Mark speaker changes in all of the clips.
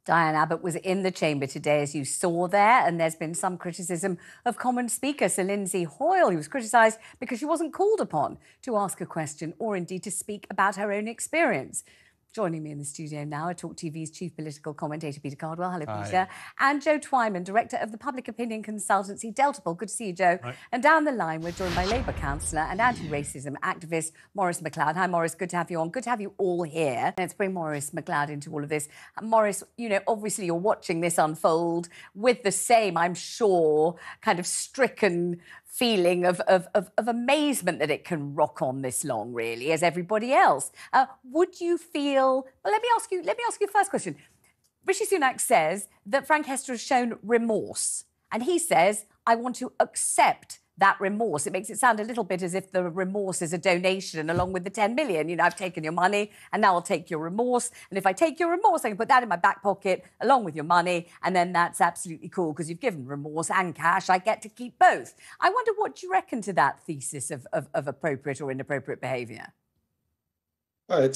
Speaker 1: Diane Abbott was in the chamber today, as you saw there, and there's been some criticism of Commons Speaker Sir Lindsay Hoyle, who was criticised because she wasn't called upon to ask a question or indeed to speak about her own experience. Joining me in the studio now are Talk TV's chief political commentator, Peter Cardwell. Hello,
Speaker 2: Hi.
Speaker 1: Peter. And Joe Twyman, director of the public opinion consultancy Delta. Good to see you, Joe.
Speaker 2: Hi.
Speaker 1: And down the line, we're joined by Labour councillor and anti-racism activist Maurice McLeod. Hi, Maurice. Good to have you on. Good to have you all here. Let's bring Maurice McLeod into all of this. And Maurice, you know, obviously you're watching this unfold with the same, I'm sure, kind of stricken feeling of amazement that it can rock on this long, really, as everybody else. Would you feel... Well, let me ask you the first question. Rishi Sunak says that Frank Hester has shown remorse, and he says, I want to accept that remorse. It makes it sound a little bit as if the remorse is a donation along with the 10 million. You know, I've taken your money and now I'll take your remorse. And if I take your remorse, I can put that in my back pocket along with your money. And then that's absolutely cool because you've given remorse and cash. I get to keep both. I wonder what you reckon to that thesis of appropriate or inappropriate behaviour.
Speaker 3: Oh,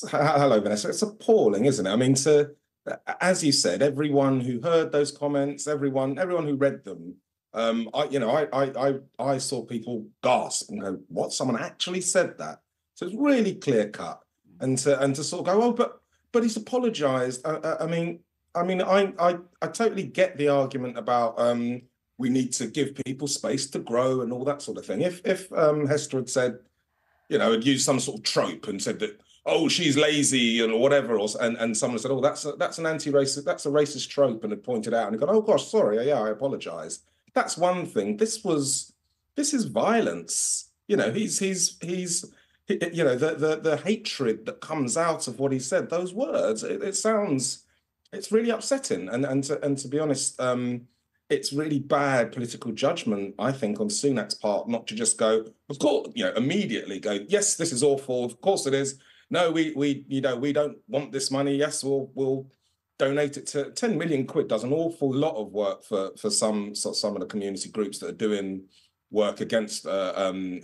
Speaker 3: hello, Vanessa. It's appalling, isn't it? I mean, as you said, everyone who heard those comments, everyone who read them, I saw people gasp and go, "What? Someone actually said that?" So it's really clear cut, and to sort of go, "Oh, but he's apologised." I totally get the argument about we need to give people space to grow and all that sort of thing. If Hester had said, you know, had used some sort of trope and said that, oh, she's lazy and whatever, and someone said, oh, that's an anti-racist, that's a racist trope, and had pointed out and gone, oh gosh, sorry, yeah, I apologise. That's one thing. This is violence. You know, he's you know, the hatred that comes out of what he said, those words, it's really upsetting. And to be honest, it's really bad political judgment, I think, on Sunak's part, not to just go, of course, you know, immediately go, yes, this is awful, of course it is. No, we don't want this money. Yes, we'll donate it to 10 million quid does an awful lot of work for some of the community groups that are doing work against sexism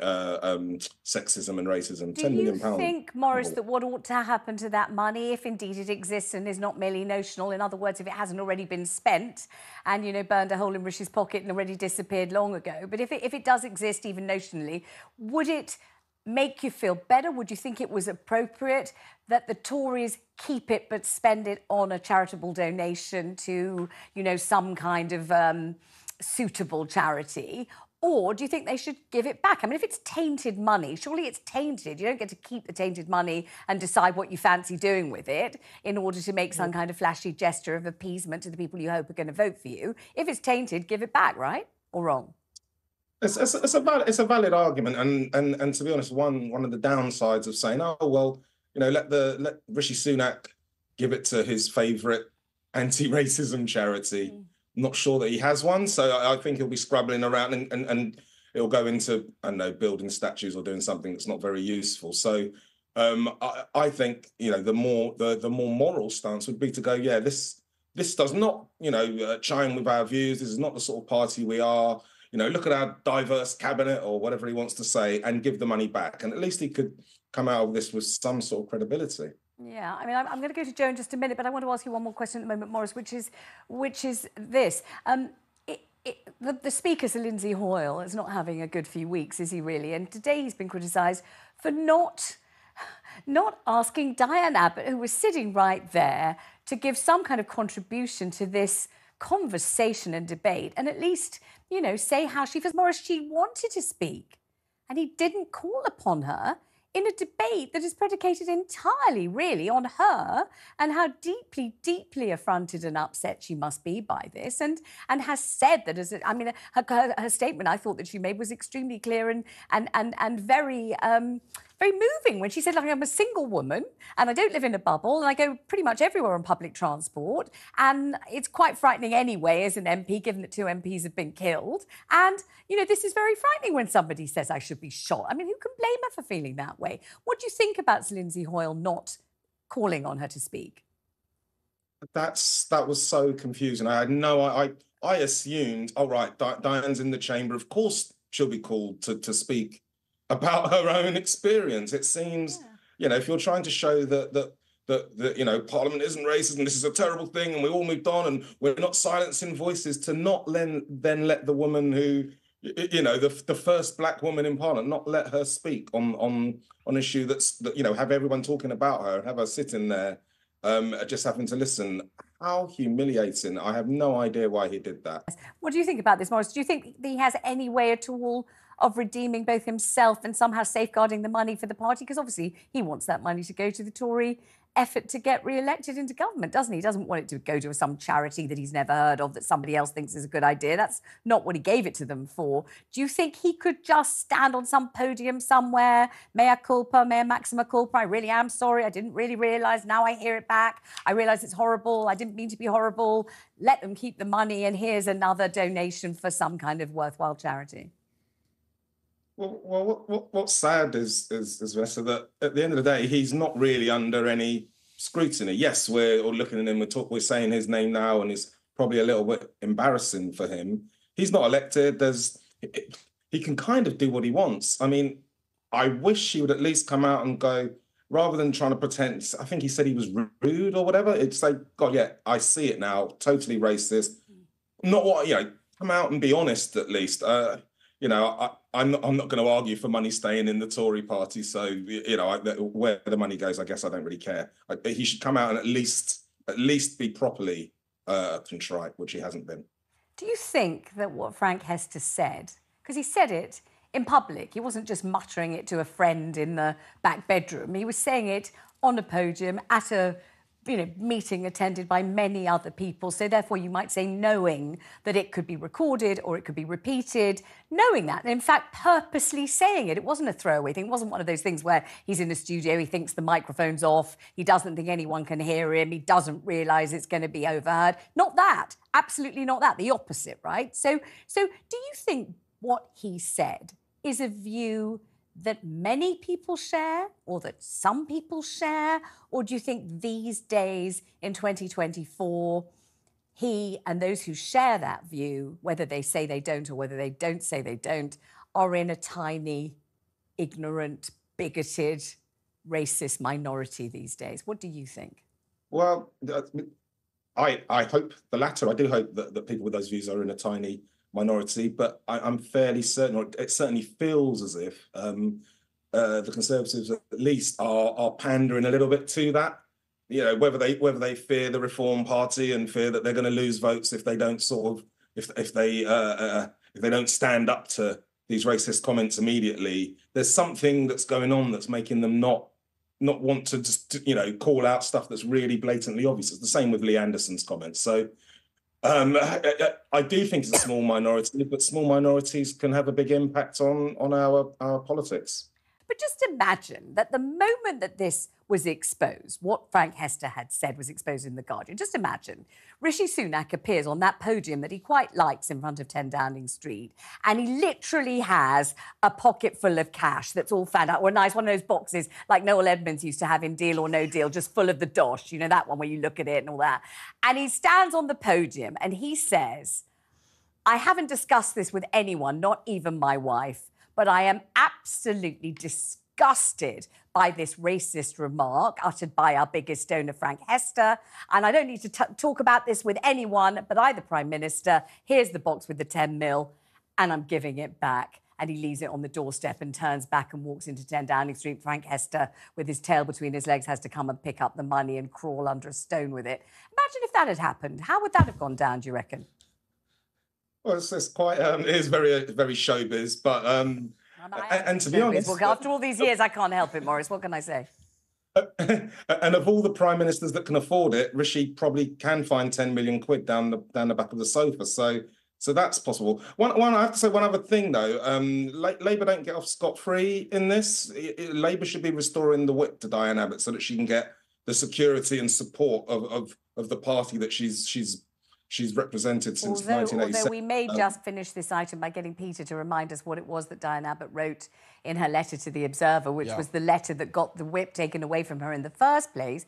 Speaker 3: and racism. £10 million.
Speaker 1: Do you think, Maurice, that what ought to happen to that money, if indeed it exists and is not merely notional, in other words, if it hasn't already been spent and, you know, burned a hole in Rishi's pocket and already disappeared long ago, but if it does exist even notionally, would it make you feel better? Would you think it was appropriate that the Tories keep it but spend it on a charitable donation to, you know, some kind of suitable charity? Or do you think they should give it back? I mean, if it's tainted money, surely it's tainted. You don't get to keep the tainted money and decide what you fancy doing with it in order to make some kind of flashy gesture of appeasement to the people you hope are going to vote for you. If it's tainted, give it back, right? Or wrong?
Speaker 3: It's a valid argument, and to be honest, one of the downsides of saying, oh well, you know, let Rishi Sunak give it to his favourite anti-racism charity. Not sure that he has one, so I think he'll be scrabbling around and it'll go into, I don't know, building statues or doing something that's not very useful. So I think, you know, the more moral stance would be to go, yeah, this does not, you know, chime with our views. This is not the sort of party we are. You know, look at our diverse cabinet or whatever he wants to say and give the money back. And at least he could come out of this with some sort of credibility.
Speaker 1: Yeah, I mean, I'm going to go to Joe in just a minute, but I want to ask you one more question at the moment, Maurice, which is this. The Speaker, Sir Lindsay Hoyle, is not having a good few weeks, is he really? And today he's been criticised for not asking Diane Abbott, who was sitting right there, to give some kind of contribution to this conversation and debate, and at least, you know, say how she feels. Maurice, she wanted to speak, and he didn't call upon her in a debate that is predicated entirely, really, on her and how deeply, deeply affronted and upset she must be by this, and has said that, her statement, I thought, that she made was extremely clear and very very moving when she said, like, I'm a single woman and I don't live in a bubble and I go pretty much everywhere on public transport, and it's quite frightening anyway as an MP, given that 2 MPs have been killed. And, you know, this is very frightening when somebody says I should be shot. I mean, who can blame her for feeling that way? What do you think about Lindsay Hoyle not calling on her to speak?
Speaker 3: That was so confusing. I assumed, all right, Diane's in the chamber, of course she'll be called to speak about her own experience. It seems, you know, if you're trying to show that that you know, Parliament isn't racist and this is a terrible thing and we all moved on and we're not silencing voices, to not then let the woman who, you know, the first black woman in Parliament, not let her speak on an issue that, you know, have everyone talking about her, have her sitting there just having to listen. How humiliating. I have no idea why he did that.
Speaker 1: What do you think about this, Maurice? Do you think he has any way at all of redeeming both himself and somehow safeguarding the money for the party? Because obviously he wants that money to go to the Tory effort to get re-elected into government, doesn't he? He doesn't want it to go to some charity that he's never heard of, that somebody else thinks is a good idea. That's not what he gave it to them for. Do you think he could just stand on some podium somewhere, mea culpa, mea maxima culpa, I really am sorry, I didn't really realise, now I hear it back, I realise it's horrible, I didn't mean to be horrible, let them keep the money and here's another donation for some kind of worthwhile charity?
Speaker 3: Well, what's sad is Vanessa, that at the end of the day, he's not really under any scrutiny. Yes, we're all looking at him, we're saying his name now, and it's probably a little bit embarrassing for him. He's not elected. He can kind of do what he wants. I mean, I wish he would at least come out and go, rather than trying to pretend, I think he said he was rude or whatever. It's like, God, yeah, I see it now, totally racist. Not what, you know, come out and be honest at least. You know, I'm not going to argue for money staying in the Tory party. So, you know, where the money goes, I guess I don't really care. He should come out and at least be properly contrite, which he hasn't been.
Speaker 1: Do you think that what Frank Hester said, because he said it in public, he wasn't just muttering it to a friend in the back bedroom, he was saying it on a podium at a meeting attended by many other people. So therefore you might say knowing that it could be recorded or it could be repeated, knowing that, and in fact purposely saying it. It wasn't a throwaway thing. It wasn't one of those things where he's in the studio, he thinks the microphone's off, he doesn't think anyone can hear him, he doesn't realise it's going to be overheard. Not that. Absolutely not that. The opposite, right? So do you think what he said is a view that many people share, or that some people share? Or do you think these days in 2024, he and those who share that view, whether they say they don't or whether they don't say they don't, are in a tiny, ignorant, bigoted, racist minority these days? What do you think?
Speaker 3: Well, I hope the latter. I do hope that people with those views are in a tiny minority, but I'm fairly certain, or it certainly feels as if the Conservatives at least are pandering a little bit to that. You know, whether they fear the Reform Party and fear that they're going to lose votes if they don't if they don't stand up to these racist comments immediately. There's something that's going on that's making them not want to just, you know, call out stuff that's really blatantly obvious. It's the same with Lee Anderson's comments. So I do think it's a small minority, but small minorities can have a big impact on our politics.
Speaker 1: But just imagine that the moment that this was exposed, what Frank Hester had said was exposed in The Guardian, just imagine Rishi Sunak appears on that podium that he quite likes in front of 10 Downing Street, and he literally has a pocket full of cash that's all found out, or one of those boxes like Noel Edmonds used to have in Deal or No Deal, just full of the dosh, you know, that one where you look at it and all that. And he stands on the podium and he says, I haven't discussed this with anyone, not even my wife, but I am absolutely disgusted by this racist remark uttered by our biggest donor, Frank Hester. And I don't need to talk about this with anyone but I, the Prime Minister. Here's the box with the 10 mil, and I'm giving it back. And he leaves it on the doorstep and turns back and walks into 10 Downing Street. Frank Hester, with his tail between his legs, has to come and pick up the money and crawl under a stone with it. Imagine if that had happened. How would that have gone down, do you reckon?
Speaker 3: Well, it's quite, it is very showbiz, but, and to be honest...
Speaker 1: Well, after all these years, I can't help it, Maurice. What can I say?
Speaker 3: And of all the prime ministers that can afford it, Rishi probably can find 10 million quid down the back of the sofa. So that's possible. I have to say one other thing, though. Labour don't get off scot-free in this. Labour should be restoring the whip to Diane Abbott so that she can get the security and support of the party that she's represented since 1987.
Speaker 1: Although we may just finish this item by getting Peter to remind us what it was that Diane Abbott wrote in her letter to The Observer, which was the letter that got the whip taken away from her in the first place.